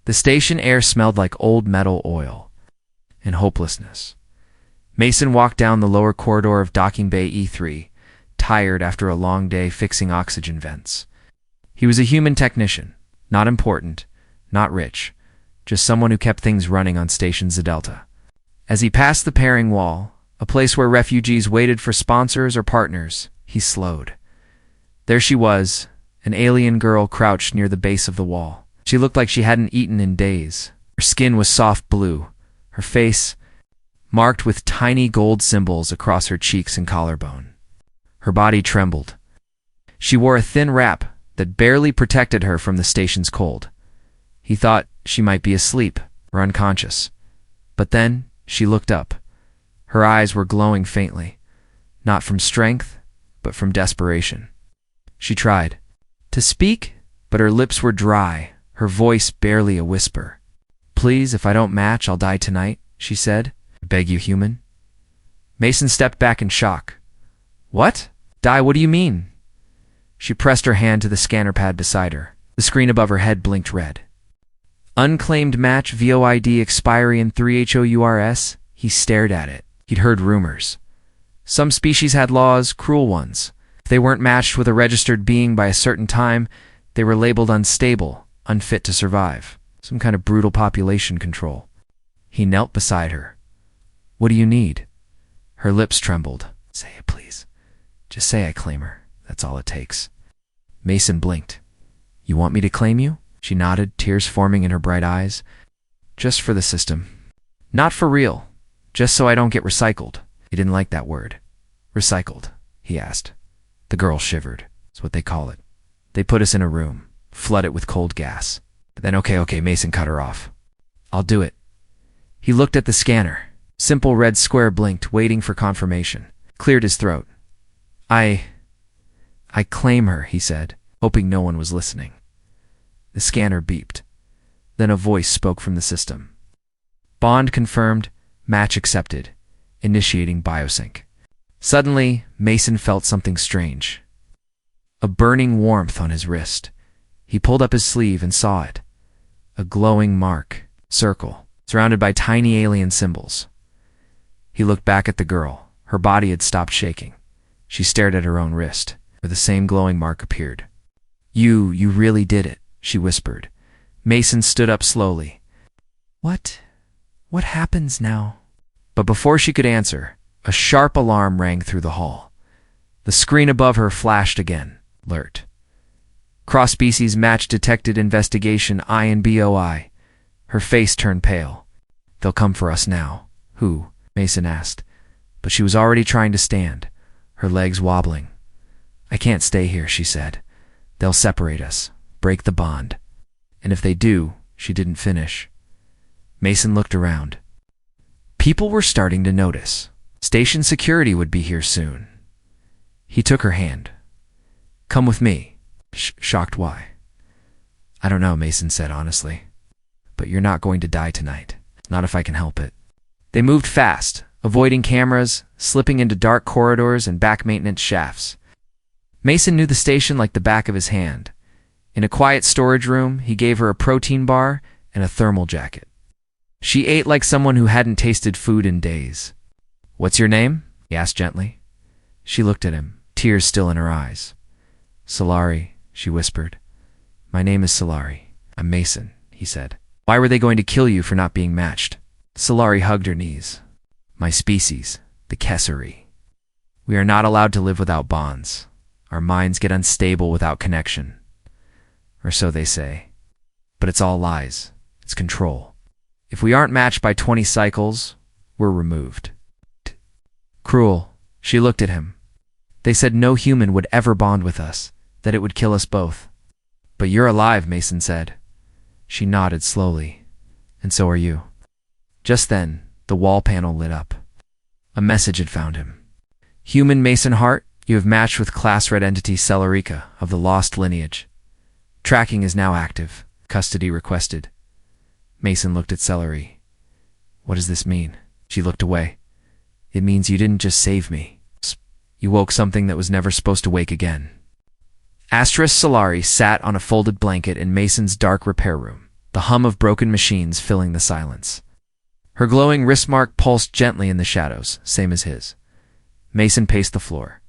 The station air smelled like old metal oil and hopelessness. Mason walked down the lower corridor of docking bay E3, tired after a long day fixing oxygen vents. He was a human technician, not important, not rich, just someone who kept things running on Station Zadelta. As he passed the pairing wall, a place where refugees waited for sponsors or partners, he slowed. There she was, an alien girl crouched near the base of the wall. She looked like she hadn't eaten in days. Her skin was soft blue, her face marked with tiny gold symbols across her cheeks and collarbone. Her body trembled. She wore a thin wrap that barely protected her from the station's cold. He thought she might be asleep or unconscious. But then she looked up. Her eyes were glowing faintly, not from strength, but from desperation. She tried to speak, but her lips were dry, her voice barely a whisper. "Please, if I don't match, I'll die tonight," she said. "I beg you, human." Mason stepped back in shock. "What? Die, what do you mean?" She pressed her hand to the scanner pad beside her. The screen above her head blinked red. "Unclaimed match VOID expiry in 3HOURS. He stared at it. He'd heard rumors. Some species had laws, cruel ones. If they weren't matched with a registered being by a certain time, they were labeled unstable, unfit to survive. Some kind of brutal population control. He knelt beside her. "What do you need?" Her lips trembled. "Say it, please. Just say I claim her. That's all it takes." Mason blinked. "You want me to claim you?" She nodded, tears forming in her bright eyes. "Just for the system. Not for real. Just so I don't get recycled." He didn't like that word. "Recycled?" he asked. The girl shivered. That's what they call it. "They put us in a room, flood it with cold gas." But then, okay, Mason cut her off. "I'll do it." He looked at the scanner. Simple red square blinked, waiting for confirmation. Cleared his throat. I claim her," he said, hoping no one was listening. The scanner beeped. Then a voice spoke from the system. "Bond confirmed, match accepted, initiating biosync." Suddenly, Mason felt something strange. A burning warmth on his wrist. He pulled up his sleeve and saw it. A glowing mark, circle, surrounded by tiny alien symbols. He looked back at the girl. Her body had stopped shaking. She stared at her own wrist, where the same glowing mark appeared. You really did it," she whispered. Mason stood up slowly. What happens now?" But before she could answer, a sharp alarm rang through the hall. The screen above her flashed again. Alert. Cross-species match detected, investigation INBOI. Her face turned pale. "They'll come for us now." "Who?" Mason asked. But she was already trying to stand, her legs wobbling. "I can't stay here," she said. "They'll separate us, break the bond. And if they do," she didn't finish. Mason looked around. People were starting to notice. Station security would be here soon. He took her hand. "Come with me." Shocked. "Why?" "I don't know," Mason said honestly. "But you're not going to die tonight. Not if I can help it." They moved fast, avoiding cameras, slipping into dark corridors and back maintenance shafts. Mason knew the station like the back of his hand. In a quiet storage room, he gave her a protein bar and a thermal jacket. She ate like someone who hadn't tasted food in days. "What's your name?" he asked gently. She looked at him, tears still in her eyes. "Solari," she whispered. "My name is Solari. I'm Mason," he said. "Why were they going to kill you for not being matched?" Solari hugged her knees. "My species, the Kessari. We are not allowed to live without bonds. Our minds get unstable without connection. Or so they say. But it's all lies. It's control. If we aren't matched by 20 cycles, we're removed." Cruel. She looked at him. "They said no human would ever bond with us, that it would kill us both." "But you're alive," Mason said. She nodded slowly. "And so are you." Just then, the wall panel lit up. A message had found him. "Human Mason Hart, you have matched with class red entity Celerica of the lost lineage. Tracking is now active. Custody requested." Mason looked at Celery. "What does this mean?" She looked away. "It means you didn't just save me. You woke something that was never supposed to wake again." Solari sat on a folded blanket in Mason's dark repair room. the hum of broken machines filling the silence. Her glowing wrist mark pulsed gently in the shadows, same as his. Mason paced the floor,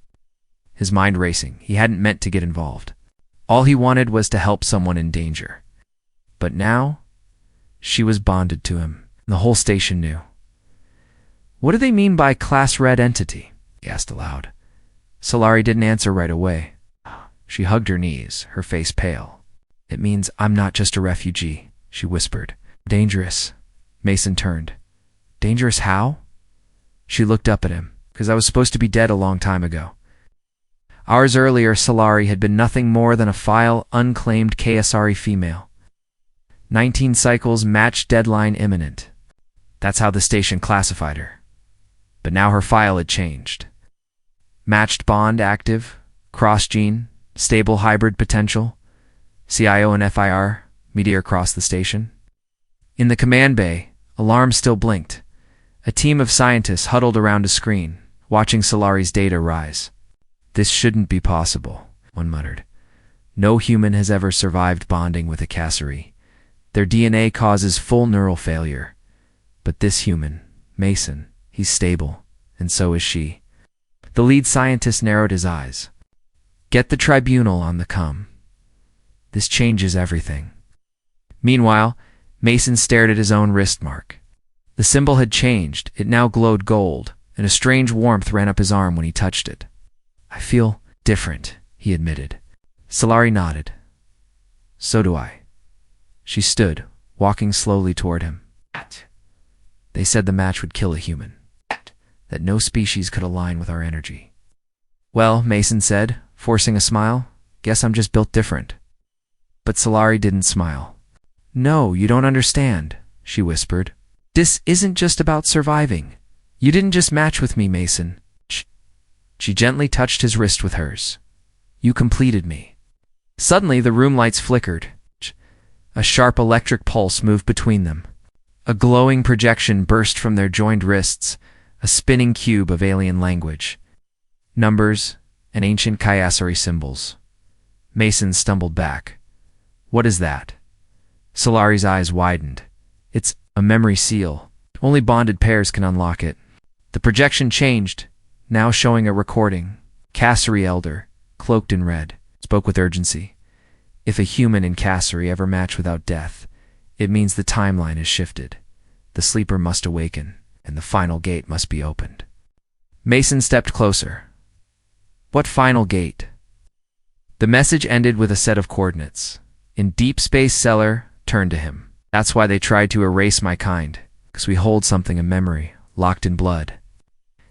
his mind racing. He hadn't meant to get involved. All he wanted was to help someone in danger. But now, she was bonded to him, and the whole station knew. "What do they mean by class red entity?" he asked aloud. Solari didn't answer right away. She hugged her knees, her face pale. "It means I'm not just a refugee," she whispered. "Dangerous." Mason turned. "Dangerous how?" She looked up at him. "'Cause I was supposed to be dead a long time ago." Hours earlier, Solari had been nothing more than a file, unclaimed KSRE female. 19 cycles, match deadline imminent. That's how the station classified her. But now her file had changed. Matched bond active, cross-gene, stable hybrid potential, CIO and FIR, meteor across the station. In the command bay, alarms still blinked. A team of scientists huddled around a screen, watching Solari's data rise. "This shouldn't be possible," one muttered. "No human has ever survived bonding with a cassari. Their DNA causes full neural failure. But this human, Mason, he's stable, and so is she." The lead scientist narrowed his eyes. "Get the tribunal on the come. This changes everything." Meanwhile, Mason stared at his own wrist mark. The symbol had changed. It now glowed gold, and a strange warmth ran up his arm when he touched it. "I feel different," he admitted. Solari nodded. "So do I." She stood, walking slowly toward him. "They said the match would kill a human. That no species could align with our energy." "Well," Mason said, forcing a smile, "guess I'm just built different." But Solari didn't smile. "No, you don't understand," she whispered. "This isn't just about surviving. You didn't just match with me, Mason." She gently touched his wrist with hers. "You completed me." Suddenly, the room lights flickered. A sharp electric pulse moved between them. A glowing projection burst from their joined wrists, a spinning cube of alien language. Numbers and ancient Kayasari symbols. Mason stumbled back. "What is that?" Solari's eyes widened. "It's a memory seal. Only bonded pairs can unlock it." The projection changed, now showing a recording. Cassari Elder, cloaked in red, spoke with urgency. "If a human in Cassari ever match without death, it means the timeline is shifted. The sleeper must awaken, and the final gate must be opened." Mason stepped closer. "What final gate?" The message ended with a set of coordinates. "In deep space cellar, turn to him. That's why they tried to erase my kind, 'cause we hold something in memory, locked in blood.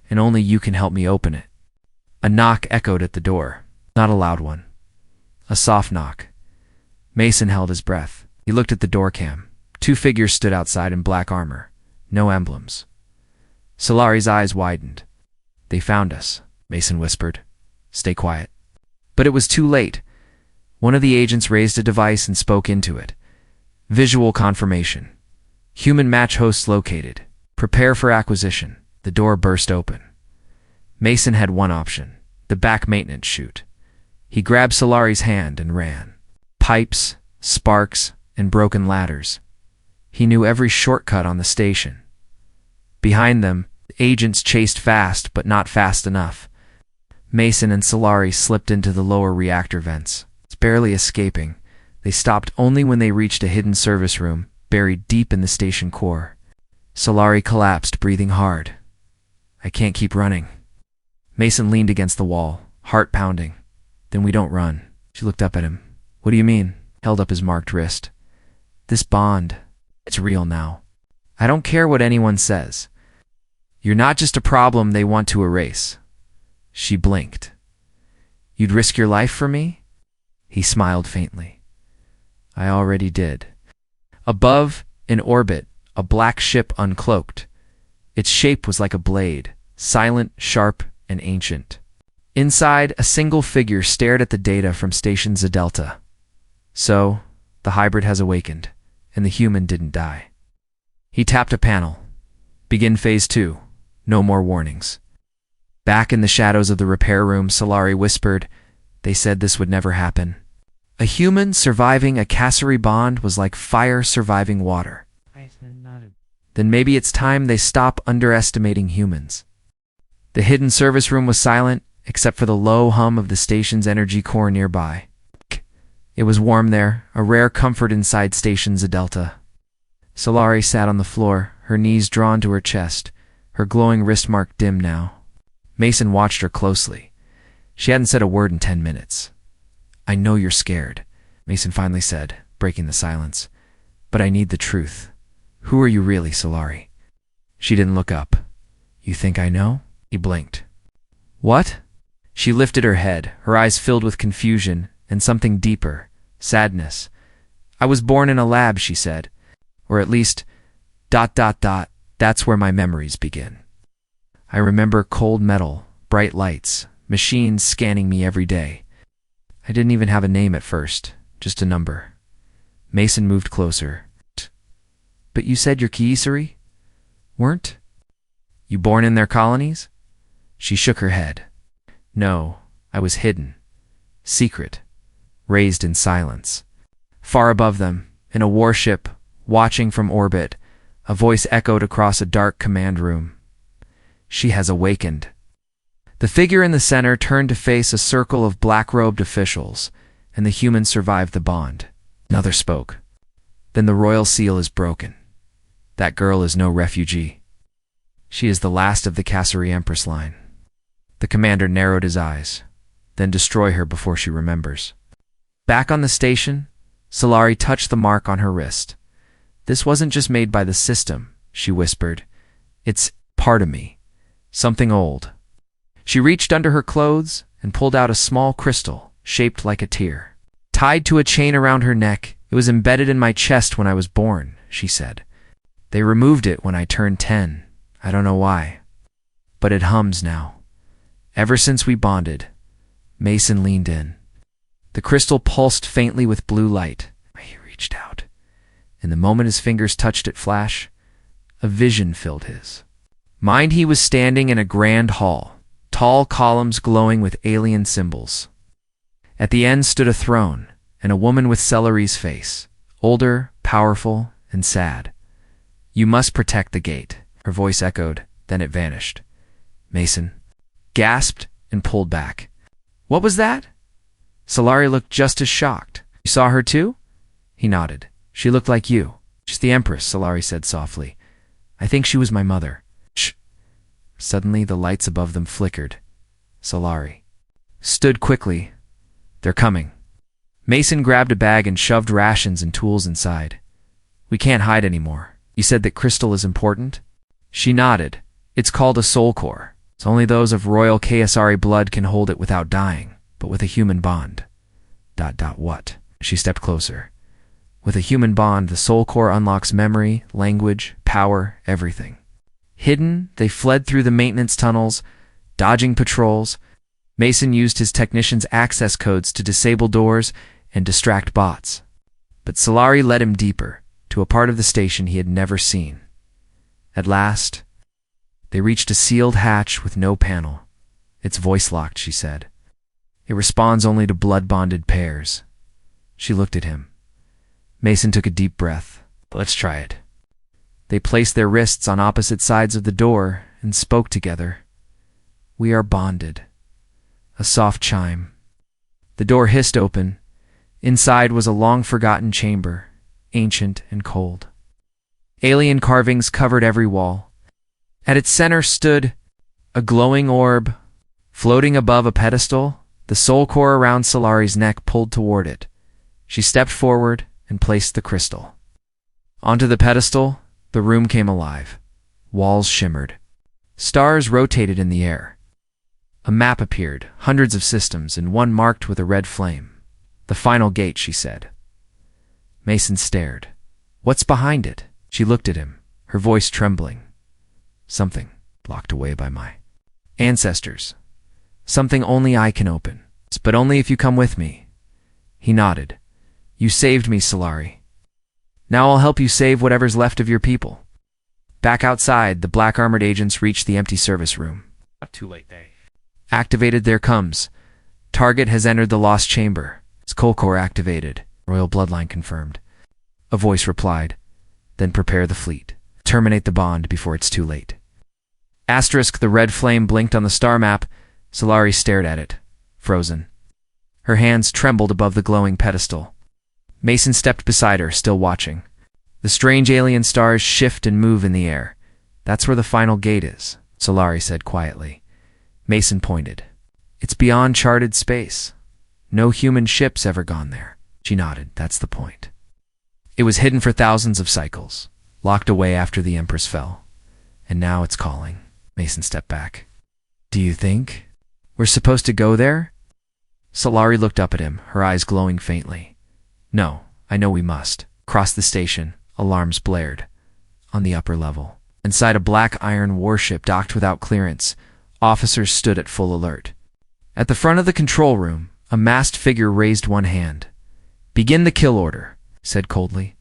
And only you can help me open it." A knock echoed at the door, not a loud one. A soft knock. Mason held his breath. He looked at the door cam. 2 figures stood outside in black armor. No emblems. Solari's eyes widened. "They found us," Mason whispered. "Stay quiet." But it was too late. One of the agents raised a device and spoke into it. Visual confirmation. "Human match hosts located. Prepare for acquisition." The door burst open. Mason had one option, the back maintenance chute. He grabbed Solari's hand and ran. Pipes, sparks, and broken ladders. He knew every shortcut on the station. Behind them, agents chased fast, but not fast enough. Mason and Solari slipped into the lower reactor vents, barely escaping. They stopped only when they reached a hidden service room, buried deep in the station core. Solari collapsed, breathing hard. "I can't keep running." Mason leaned against the wall, heart pounding. "Then we don't run." She looked up at him. "What do you mean?" Held up his marked wrist. "This bond, it's real now. I don't care what anyone says. You're not just a problem they want to erase." She blinked. "You'd risk your life for me?" He smiled faintly. "I already did." Above, in orbit, a black ship uncloaked. Its shape was like a blade, silent, sharp, and ancient. Inside, a single figure stared at the data from Station Zadelta. "So, the hybrid has awakened, and the human didn't die." He tapped a panel. "Begin phase 2. No more warnings." Back in the shadows of the repair room, Solari whispered, "They said this would never happen." A A human surviving a Cassari bond was like fire surviving water. Then maybe it's time they stop underestimating humans. The hidden service room was silent, except for the low hum of the station's energy core nearby. It was warm there, a rare comfort inside Station Delta. Solari sat on the floor, her knees drawn to her chest, her glowing wrist mark dim now. Mason watched her closely. She hadn't said a word in 10 minutes. "I know you're scared," Mason finally said, breaking the silence. "But I need the truth. Who are you really, Solari?" She didn't look up. "You think I know?" He blinked. "What?" She lifted her head, her eyes filled with confusion and something deeper, sadness. "I was born in a lab," she said. "Or at least, ... that's where my memories begin. I remember cold metal, bright lights, machines scanning me every day. I didn't even have a name at first, just a number." Mason moved closer. "But you said you're Kiisari? Weren't you born in their colonies?" She shook her head. "No, I was hidden, secret, raised in silence." Far above them, in a warship, watching from orbit, a voice echoed across a dark command room. "She has awakened." The figure in the center turned to face a circle of black-robed officials, and the human survived the bond. Another spoke. "Then the royal seal is broken. That girl is no refugee. She is the last of the Cassari Empress line." The commander narrowed his eyes. "Then destroy her before she remembers." Back on the station, Solari touched the mark on her wrist. "This wasn't just made by the system," she whispered. "It's part of me. Something old." She reached under her clothes and pulled out a small crystal, shaped like a tear. "Tied to a chain around her neck, it was embedded in my chest when I was born," she said. "They removed it when I turned 10. I don't know why. But it hums now. Ever since we bonded." Mason leaned in. The crystal pulsed faintly with blue light. He reached out, and the moment his fingers touched it flash, a vision filled his mind. He was standing in a grand hall, tall columns glowing with alien symbols. At the end stood a throne, and a woman with Solari's face, older, powerful, and sad. "You must protect the gate," her voice echoed, then it vanished. Mason gasped and pulled back. "What was that?" Solari looked just as shocked. "You saw her too?" He nodded. "She looked like you." "She's the Empress," Solari said softly. "I think she was my mother." "Shh." Suddenly the lights above them flickered. Solari stood quickly. "They're coming." Mason grabbed a bag and shoved rations and tools inside. "We can't hide anymore. You said that crystal is important?" She nodded. "It's called a soul core. It's only those of royal Cassari blood can hold it without dying, but with a human bond." What? She stepped closer. "With a human bond, the soul core unlocks memory, language, power, everything." Hidden, they fled through the maintenance tunnels, dodging patrols. Mason used his technician's access codes to disable doors and distract bots. But Solari led him deeper, to a part of the station he had never seen. At last, they reached a sealed hatch with no panel. "It's voice-locked," she said. "It responds only to blood-bonded pairs." She looked at him. Mason took a deep breath. "Let's try it." They placed their wrists on opposite sides of the door and spoke together. "We are bonded." A soft chime. The door hissed open. Inside was a long-forgotten chamber, ancient and cold. Alien carvings covered every wall. At its center stood a glowing orb. Floating above a pedestal, the soul core around Solari's neck pulled toward it. She stepped forward and placed the crystal. Onto the pedestal, the room came alive. Walls shimmered. Stars rotated in the air. A map appeared, hundreds of systems, and one marked with a red flame. "The final gate," she said. Mason stared. "What's behind it?" She looked at him, her voice trembling. "Something locked away by my ancestors. Something only I can open. But only if you come with me." He nodded. "You saved me, Solari. Now I'll help you save whatever's left of your people." Back outside, the black-armored agents reached the empty service room. Not too late, they Activated. There comes. Target has entered the lost chamber. Skull core activated. Royal bloodline confirmed. A voice replied, then prepare the fleet. Terminate the bond before it's too late. Asterisk, the red flame blinked on the star map. Solari stared at it, frozen. Her hands trembled above the glowing pedestal. Mason stepped beside her, still watching. The strange alien stars shift and move in the air. That's where the final gate is, Solari said quietly. Mason pointed. It's beyond charted space. No human ship's ever gone there. She nodded. That's the point. It was hidden for thousands of cycles, locked away after the Empress fell. And now it's calling. Mason stepped back. Do you think we're supposed to go there? Solari looked up at him, her eyes glowing faintly. No, I know we must. Across the station, alarms blared. On the upper level, inside a black iron warship docked without clearance, officers stood at full alert. At the front of the control room, a masked figure raised one hand. Begin the kill order, said coldly.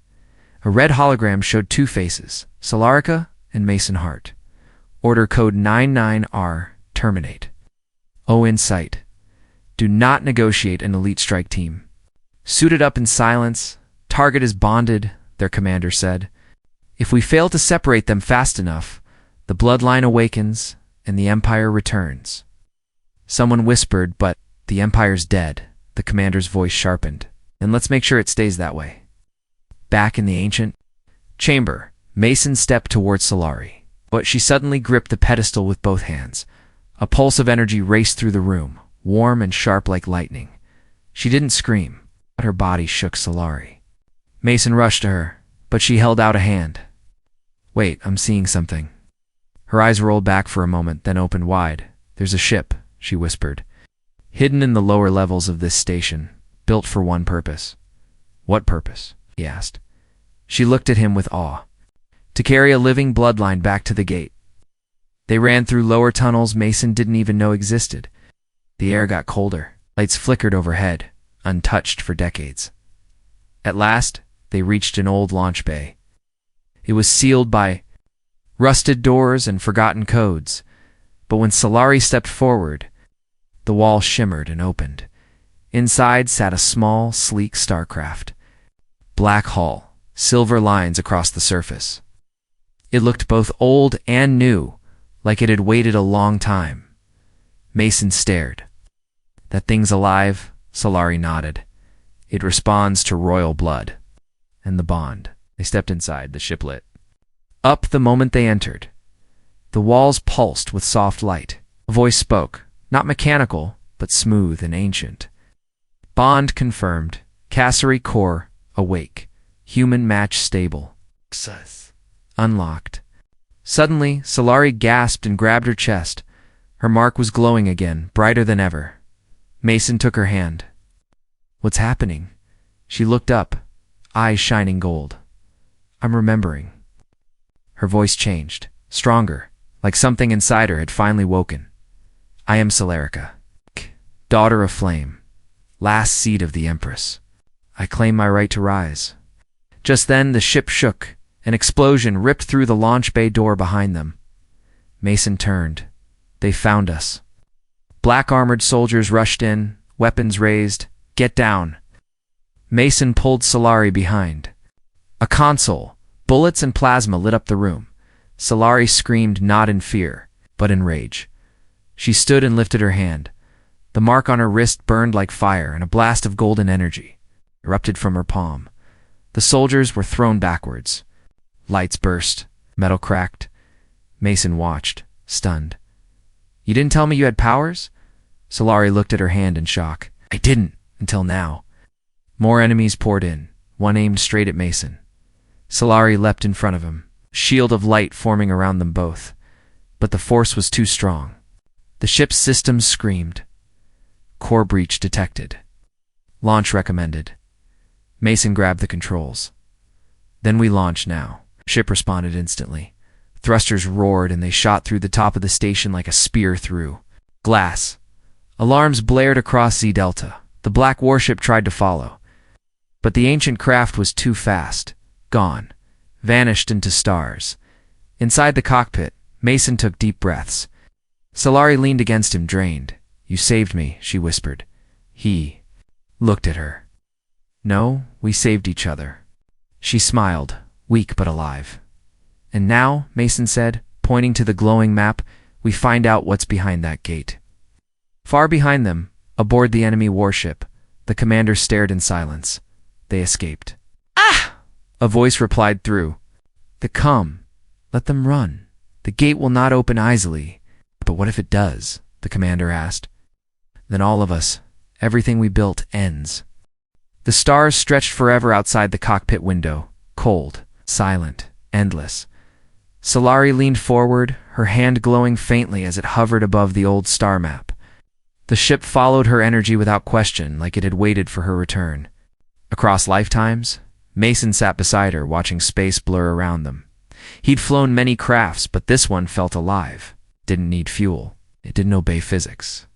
A red hologram showed two faces, Solarica and Mason Hart. Order code 99R, terminate. O in sight. Do not negotiate an elite strike team. Suited up in silence, target is bonded, their commander said. If we fail to separate them fast enough, the bloodline awakens and the Empire returns. Someone whispered, but the Empire's dead. The commander's voice sharpened. And let's make sure it stays that way. Back in the ancient chamber, Mason stepped towards Solari, but she suddenly gripped the pedestal with both hands. A pulse of energy raced through the room, warm and sharp like lightning. She didn't scream, but her body shook Solari. Mason rushed to her, but she held out a hand. Wait, I'm seeing something. Her eyes rolled back for a moment, then opened wide. There's a ship, she whispered. Hidden in the lower levels of this station, built for one purpose. What purpose? He asked. She looked at him with awe. To carry a living bloodline back to the gate. They ran through lower tunnels Mason didn't even know existed. The air got colder. Lights flickered overhead, untouched for decades. At last, they reached an old launch bay. It was sealed by rusted doors and forgotten codes, but when Solari stepped forward, the wall shimmered and opened. Inside sat a small, sleek starcraft. Black hull, silver lines across the surface. It looked both old and new, like it had waited a long time. Mason stared. That thing's alive, Solari nodded. It responds to royal blood. And the bond. They stepped inside, the ship lit up the moment they entered. The walls pulsed with soft light. A voice spoke, not mechanical, but smooth and ancient. Bond confirmed. Cassari core, awake. Human match stable. Success. Unlocked. Suddenly, Solari gasped and grabbed her chest. Her mark was glowing again, brighter than ever. Mason took her hand. What's happening? She looked up, eyes shining gold. I'm remembering. Her voice changed, stronger, like something inside her had finally woken. I am Solarica, daughter of flame, last seed of the Empress. I claim my right to rise. Just then the ship shook. An explosion ripped through the launch bay door behind them. Mason turned. They found us. Black armored soldiers rushed in, weapons raised. Get down. Mason pulled Solari behind. A console, bullets and plasma lit up the room. Solari screamed not in fear, but in rage. She stood and lifted her hand. The mark on her wrist burned like fire, and a blast of golden energy erupted from her palm. The soldiers were thrown backwards. Lights burst. Metal cracked. Mason watched, stunned. You didn't tell me you had powers? Solari looked at her hand in shock. I didn't, until now. More enemies poured in, one aimed straight at Mason. Solari leapt in front of him, a shield of light forming around them both. But the force was too strong. The ship's systems screamed. Core breach detected. Launch recommended. Mason grabbed the controls. Then we launch now. Ship responded instantly. Thrusters roared and they shot through the top of the station like a spear through glass. Alarms blared across Z Delta. The black warship tried to follow. But the ancient craft was too fast. Gone. Vanished into stars. Inside the cockpit, Mason took deep breaths. Solari leaned against him, drained. You saved me, she whispered. He looked at her. No, we saved each other. She smiled, weak but alive. And now, Mason said, pointing to the glowing map, we find out what's behind that gate. Far behind them, aboard the enemy warship, the commander stared in silence. They escaped. Ah! A voice replied through. Come. Let them run. The gate will not open easily. But what if it does? The commander asked. Then all of us, everything we built, ends. The stars stretched forever outside the cockpit window, cold, silent, endless. Solari leaned forward, her hand glowing faintly as it hovered above the old star map. The ship followed her energy without question, like it had waited for her return. Across lifetimes, Mason sat beside her, watching space blur around them. He'd flown many crafts, but this one felt alive. Didn't need fuel. It didn't obey physics.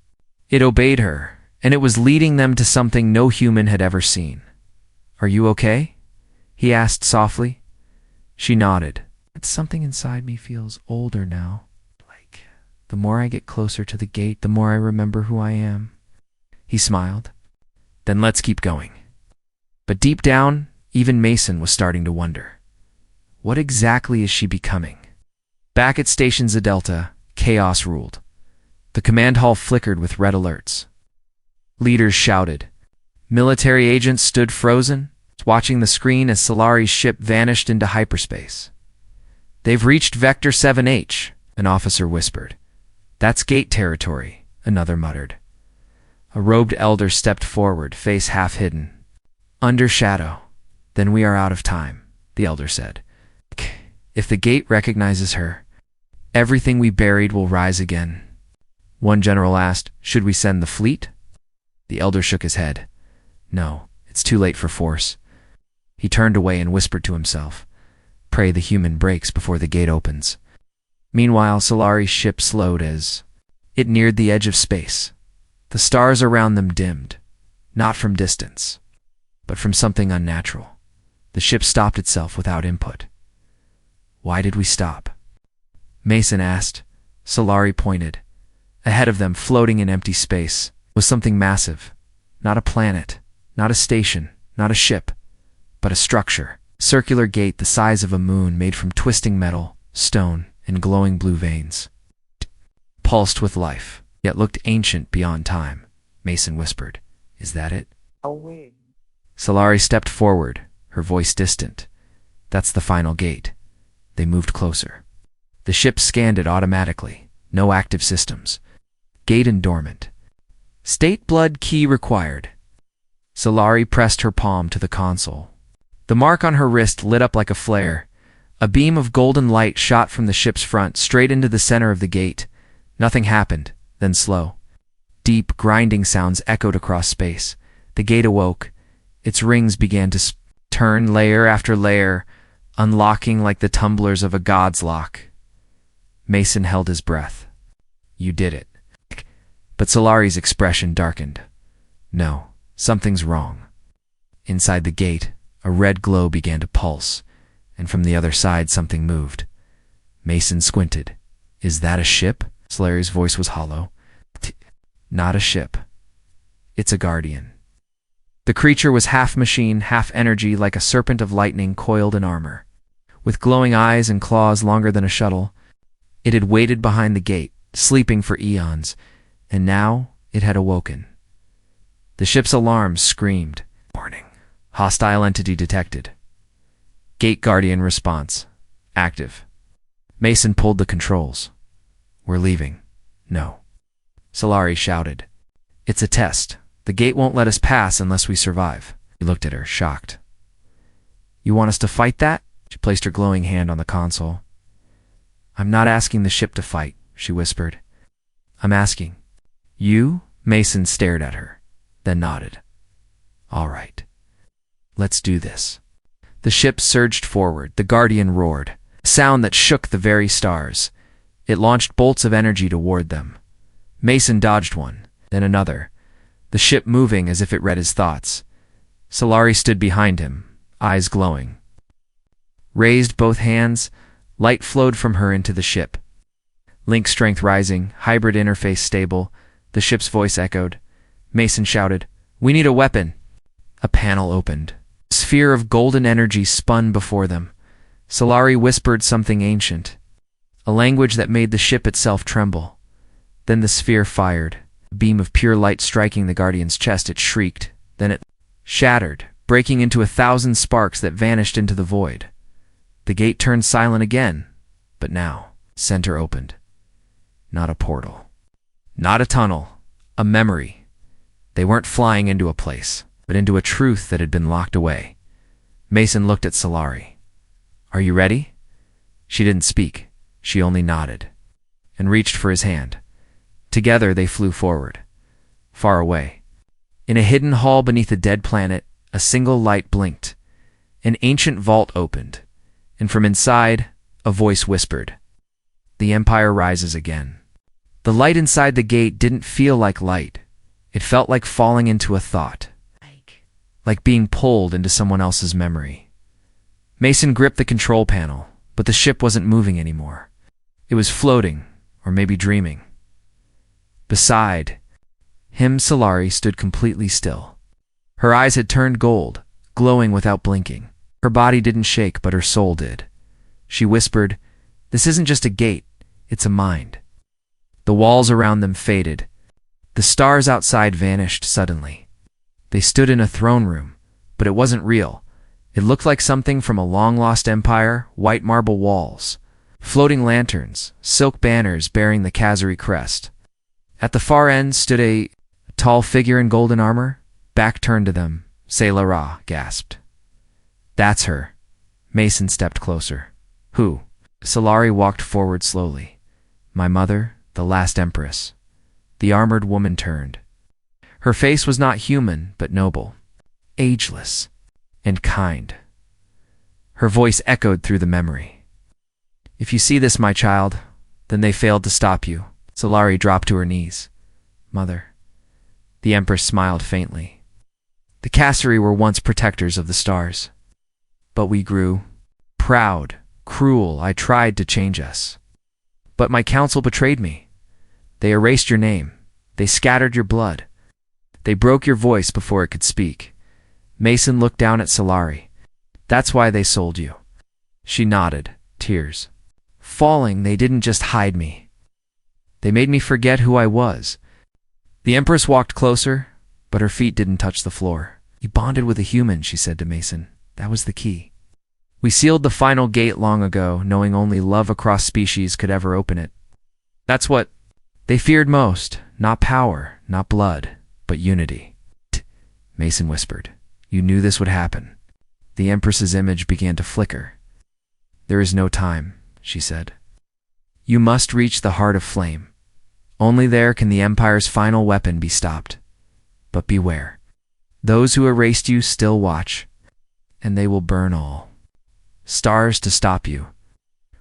It obeyed her, and it was leading them to something no human had ever seen. Are you okay? He asked softly. She nodded. Something inside me feels older now. Like, the more I get closer to the gate, the more I remember who I am. He smiled. Then let's keep going. But deep down, even Mason was starting to wonder. What exactly is she becoming? Back at Station Zadelta, chaos ruled. The command hall flickered with red alerts. Leaders shouted. Military agents stood frozen, watching the screen as Solari's ship vanished into hyperspace. They've reached Vector 7H, an officer whispered. That's gate territory, another muttered. A robed elder stepped forward, face half hidden. Under shadow. Then we are out of time, the elder said. If the gate recognizes her, everything we buried will rise again. One general asked, should we send the fleet? The elder shook his head. No, it's too late for force. He turned away and whispered to himself. Pray the human breaks before the gate opens. Meanwhile, Solari's ship slowed as it neared the edge of space. The stars around them dimmed, not from distance, but from something unnatural. The ship stopped itself without input. Why did we stop? Mason asked. Solari pointed. Ahead of them, floating in empty space, was something massive. Not a planet, not a station, not a ship, but a structure. Circular gate the size of a moon made from twisting metal, stone, and glowing blue veins. Pulsed with life, yet looked ancient beyond time. Mason whispered, Is that it? Away. Solari stepped forward, her voice distant. That's the final gate. They moved closer. The ship scanned it automatically. No active systems. Gate and dormant. State blood key required. Solari pressed her palm to the console. The mark on her wrist lit up like a flare. A beam of golden light shot from the ship's front straight into the center of the gate. Nothing happened, then slow. Deep, grinding sounds echoed across space. The gate awoke. Its rings began to turn layer after layer, unlocking like the tumblers of a god's lock. Mason held his breath. You did it. But Solari's expression darkened. No, something's wrong. Inside the gate, a red glow began to pulse, and from the other side something moved. Mason squinted. Is that a ship? Solari's voice was hollow. Not a ship. It's a guardian. The creature was half machine, half energy, like a serpent of lightning coiled in armor. With glowing eyes and claws longer than a shuttle, it had waited behind the gate, sleeping for eons, and now it had awoken. The ship's alarms screamed. Warning. Hostile entity detected. Gate Guardian response. Active. Mason pulled the controls. We're leaving. No. Solari shouted. It's a test. The gate won't let us pass unless we survive. He looked at her, shocked. You want us to fight that? She placed her glowing hand on the console. I'm not asking the ship to fight, she whispered. I'm asking. You? Mason stared at her, then nodded. All right. Let's do this. The ship surged forward. The Guardian roared, a sound that shook the very stars. It launched bolts of energy toward them. Mason dodged one, then another, the ship moving as if it read his thoughts. Solari stood behind him, eyes glowing. Raised both hands, light flowed from her into the ship. Link strength rising, hybrid interface stable, the ship's voice echoed. Mason shouted, We need a weapon. A panel opened. A sphere of golden energy spun before them. Solari whispered something ancient, a language that made the ship itself tremble. Then the sphere fired. A beam of pure light striking the Guardian's chest, it shrieked. Then it shattered, breaking into 1,000 sparks that vanished into the void. The gate turned silent again, but now, center opened. Not a portal. Not a tunnel. A memory. They weren't flying into a place, but into a truth that had been locked away. Mason looked at Solari. "Are you ready?" She didn't speak. She only nodded, and reached for his hand. Together they flew forward, far away. In a hidden hall beneath a dead planet, a single light blinked. An ancient vault opened, and from inside, a voice whispered, "The Empire rises again." The light inside the gate didn't feel like light. It felt like falling into a thought, like being pulled into someone else's memory. Mason gripped the control panel, but the ship wasn't moving anymore. It was floating, or maybe dreaming. Beside him, Solari stood completely still. Her eyes had turned gold, glowing without blinking. Her body didn't shake, but her soul did. She whispered, "This isn't just a gate, it's a mind." The walls around them faded. The stars outside vanished suddenly. They stood in a throne room, but it wasn't real. It looked like something from a long-lost empire, white marble walls, floating lanterns, silk banners bearing the Khazari crest. At the far end stood a tall figure in golden armor, back turned to them. Ra gasped. "That's her." Mason stepped closer. "Who?" Solari walked forward slowly. "My mother, the last empress." The armored woman turned. Her face was not human, but noble, ageless, and kind. Her voice echoed through the memory. "If you see this, my child, then they failed to stop you." Solari dropped to her knees. "Mother." The Empress smiled faintly. "The Khazari were once protectors of the stars. But we grew proud, cruel. I tried to change us. But my council betrayed me. They erased your name. They scattered your blood. They broke your voice before it could speak." Mason looked down at Solari. "That's why they sold you." She nodded, tears falling. "They didn't just hide me. They made me forget who I was." The Empress walked closer, but her feet didn't touch the floor. "You bonded with a human," she said to Mason. "That was the key. We sealed the final gate long ago, knowing only love across species could ever open it. That's what they feared most. Not power, not blood, but unity." Mason whispered. "You knew this would happen." The Empress's image began to flicker. "There is no time," she said. "You must reach the heart of flame. Only there can the Empire's final weapon be stopped. But beware. Those who erased you still watch, and they will burn all stars to stop you."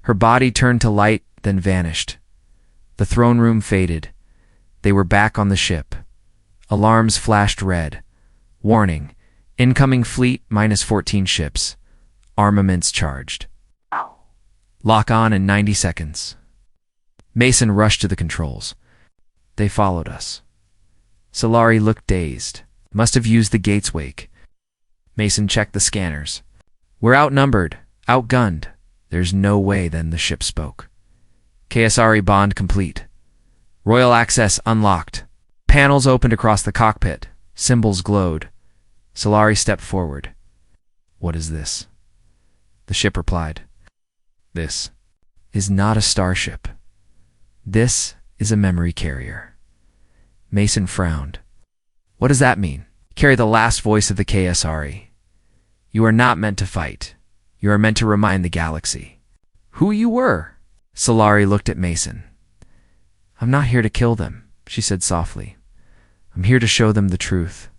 Her body turned to light, then vanished. The throne room faded. They were back on the ship. Alarms flashed red. "Warning. Incoming fleet -14 ships. Armaments charged. Lock on in 90 seconds." Mason rushed to the controls. "They followed us." Solari looked dazed. "Must have used the gate's wake." Mason checked the scanners. "We're outnumbered, outgunned." "There's no way," then the ship spoke. "KSRE bond complete. Royal access unlocked." Panels opened across the cockpit. Symbols glowed. Solari stepped forward. "What is this?" The ship replied. "This is not a starship. This is a memory carrier." Mason frowned. "What does that mean?" "Carry the last voice of the KSRE. You are not meant to fight. You are meant to remind the galaxy who you were." Solari looked at Mason. "I'm not here to kill them," she said softly. "I'm here to show them the truth."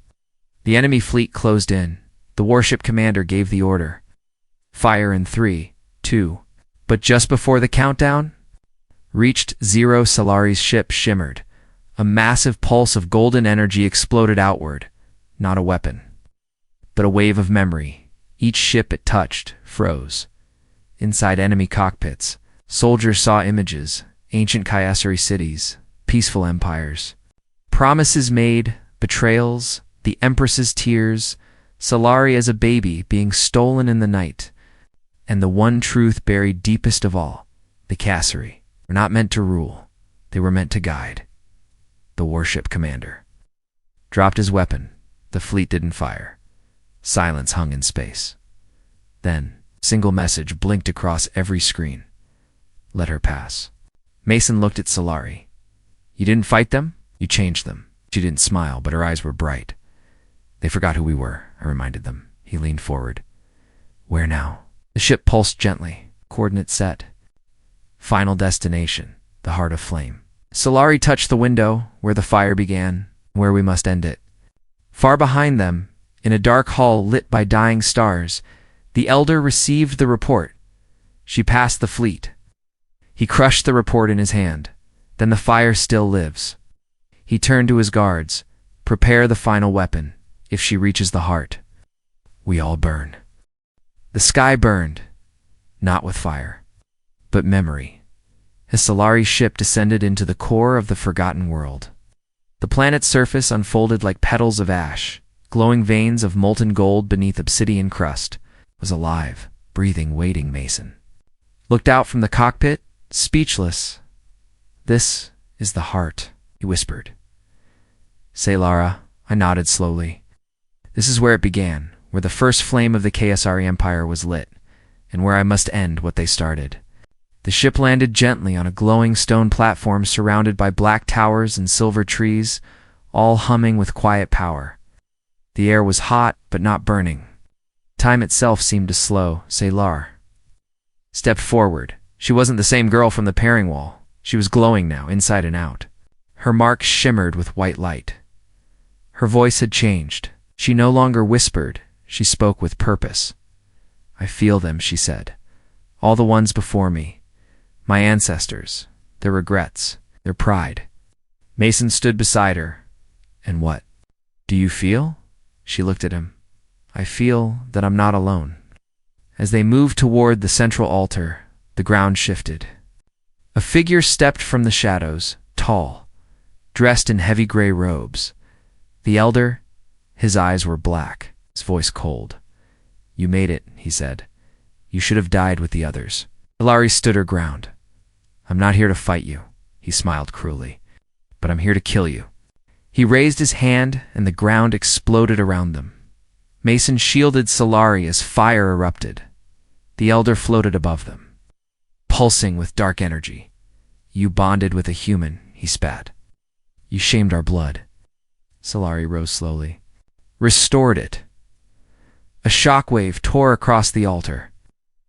The enemy fleet closed in. The warship commander gave the order. "Fire in 3, 2. But just before the countdown reached 0, Solari's ship shimmered. A massive pulse of golden energy exploded outward. Not a weapon, but a wave of memory. Each ship it touched froze. Inside enemy cockpits, soldiers saw images, ancient Khazari cities, peaceful empires. Promises made, betrayals, the Empress's tears, Solari as a baby being stolen in the night, and the one truth buried deepest of all, the Cassari, were not meant to rule, they were meant to guide. The warship commander dropped his weapon. The fleet didn't fire. Silence hung in space. Then, a single message blinked across every screen. Let her pass. Mason looked at Solari. You didn't fight them? You changed them. She didn't smile, but her eyes were bright. They forgot who we were, I reminded them. He leaned forward. Where now? The ship pulsed gently. Coordinate set. Final destination, the heart of flame. Solari touched the window, where the fire began, where we must end it. Far behind them, in a dark hall lit by dying stars, the elder received the report. She passed the fleet. He crushed the report in his hand. Then the fire still lives. He turned to his guards. Prepare the final weapon. If she reaches the heart, we all burn. The sky burned, not with fire, but memory. As Solari's ship descended into the core of the forgotten world, the planet's surface unfolded like petals of ash. Glowing veins of molten gold beneath obsidian crust was alive, breathing, waiting. Mason looked out from the cockpit, speechless. This is the heart, he whispered. Say, Lara, I nodded slowly. This is where it began, where the first flame of the Cassari Empire was lit, and where I must end what they started. The ship landed gently on a glowing stone platform surrounded by black towers and silver trees, all humming with quiet power. The air was hot, but not burning. Time itself seemed to slow. Say, Lara stepped forward. She wasn't the same girl from the pairing wall. She was glowing now, inside and out. Her marks shimmered with white light. Her voice had changed. She no longer whispered, she spoke with purpose. I feel them, she said. All the ones before me. My ancestors, their regrets, their pride. Mason stood beside her. And what? Do you feel? She looked at him. I feel that I'm not alone. As they moved toward the central altar, the ground shifted. A figure stepped from the shadows, tall, dressed in heavy gray robes. The elder, his eyes were black, his voice cold. You made it, he said. You should have died with the others. Solari stood her ground. I'm not here to fight you, he smiled cruelly, but I'm here to kill you. He raised his hand and the ground exploded around them. Mason shielded Solari as fire erupted. The elder floated above them, pulsing with dark energy. You bonded with a human, he spat. You shamed our blood. Solari rose slowly. Restored it. A shockwave tore across the altar.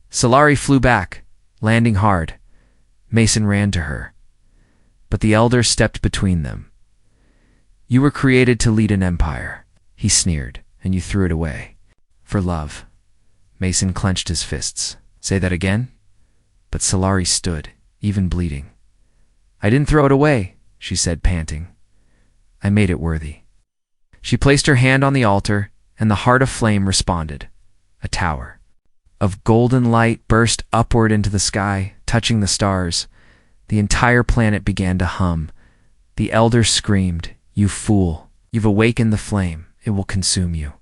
Solari flew back, landing hard. Mason ran to her, but the elder stepped between them. You were created to lead an empire, he sneered, and you threw it away. For love. Mason clenched his fists. Say that again? But Solari stood, even bleeding. I didn't throw it away, she said, panting. I made it worthy. She placed her hand on the altar, and the heart of flame responded. A tower of golden light burst upward into the sky, touching the stars. The entire planet began to hum. The elder screamed, You fool! You've awakened the flame. It will consume you.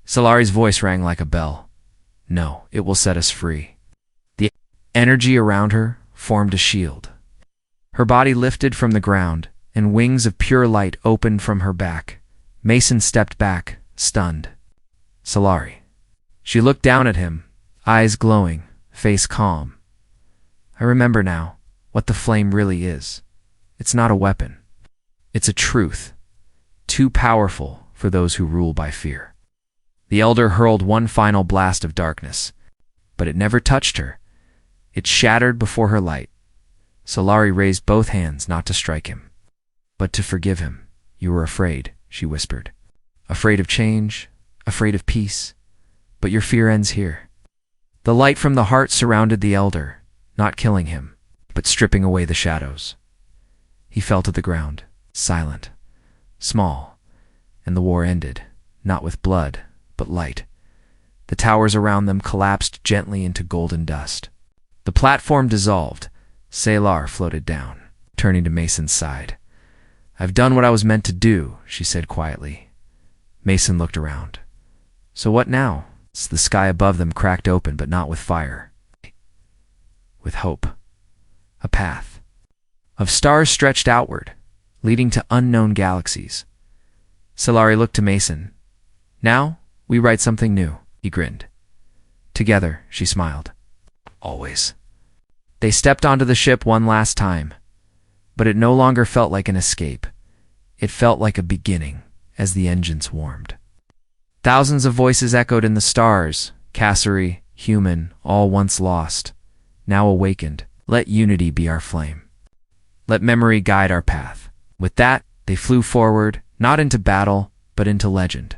Solari's voice rang like a bell. No, it will set us free. The energy around her formed a shield. Her body lifted from the ground, and wings of pure light opened from her back. Mason stepped back, stunned. Solari. She looked down at him, eyes glowing, face calm. I remember now what the flame really is. It's not a weapon. It's a truth, too powerful for those who rule by fear. The elder hurled one final blast of darkness, but it never touched her. It shattered before her light. Solari raised both hands not to strike him, but to forgive him. You were afraid, she whispered. Afraid of change, afraid of peace, but your fear ends here. The light from the heart surrounded the elder, not killing him, but stripping away the shadows. He fell to the ground, silent, small, and the war ended, not with blood, but light. The towers around them collapsed gently into golden dust. The platform dissolved. Salar floated down, turning to Mason's side. I've done what I was meant to do, she said quietly. Mason looked around. So what now? The sky above them cracked open, but not with fire. With hope. A path. Of stars stretched outward, leading to unknown galaxies. Solari looked to Mason. Now, we write something new, he grinned. Together, she smiled. Always. They stepped onto the ship one last time, but it no longer felt like an escape. It felt like a beginning as the engines warmed. Thousands of voices echoed in the stars, Cassari, human, all once lost, now awakened. Let unity be our flame. Let memory guide our path. With that, they flew forward, not into battle, but into legend.